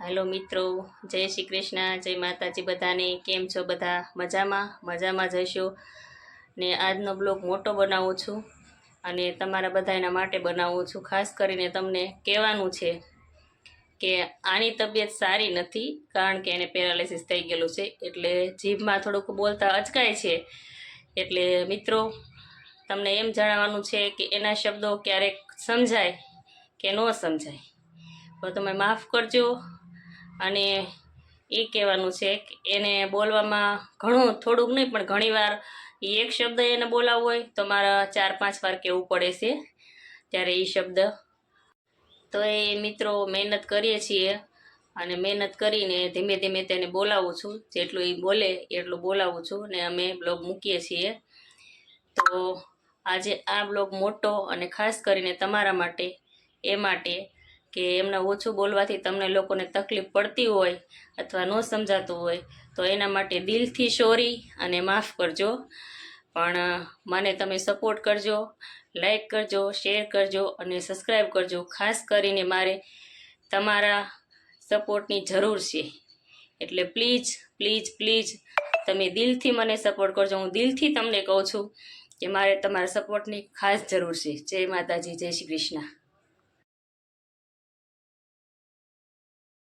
Hello મિત્રો, જય શ્રી કૃષ્ણ, જય માતાજી બધાને. કેમ છો બધા? મજામાં જઈશો. ને આજનો બ્લોગ મોટો બનાવું છું અને તમારા બધાના માટે બનાવું છું. ખાસ કરીને તમને કહેવાનું છે કે આની તબિયત સારી નથી, કારણ કે એને પેરાલિસિસ થઈ ગયેલું છે, એટલે જીભમાં થોડુંક બોલતા અચકાય છે. એટલે મિત્રો, તમને એમ જણાવવાનું છે કે એના શબ્દો ક્યારેક સમજાય કે ન સમજાય તો તમે માફ કરજો. અને એ કહેવાનું છે કે એને બોલવામાં થોડુંક નહીં પણ ઘણીવાર એક શબ્દ એને બોલાવવો હોય તો મારા 4-5 વાર કહેવું પડે છે ત્યારે એ શબ્દ. તો એ મિત્રો મહેનત કરીએ છીએ અને મહેનત કરીને ધીમે ધીમે તેને બોલાવું છું. જેટલું એ બોલે એટલું બોલાવું છું ને અમે બ્લોગ મૂકીએ છીએ. તો આજે આ બ્લોગ મોટો અને ખાસ કરીને તમારા માટે, એ માટે કે એમને ઓછું બોલવાથી તમને લોકોને તકલીફ પડતી હોય અથવા ન સમજાતું હોય તો એના માટે દિલથી સોરી અને માફ કરજો. પણ મને તમે સપોર્ટ કરજો, લાઈક કરજો, શેર કરજો અને સબસ્ક્રાઈબ કરજો. ખાસ કરીને મારે તમારા સપોર્ટની જરૂર છે, એટલે પ્લીઝ પ્લીઝ પ્લીઝ તમે દિલથી મને સપોર્ટ કરજો. હું દિલથી તમને કહું છું કે મારે તમારા સપોર્ટની ખાસ જરૂર છે. જય માતાજી, જય શ્રી કૃષ્ણ.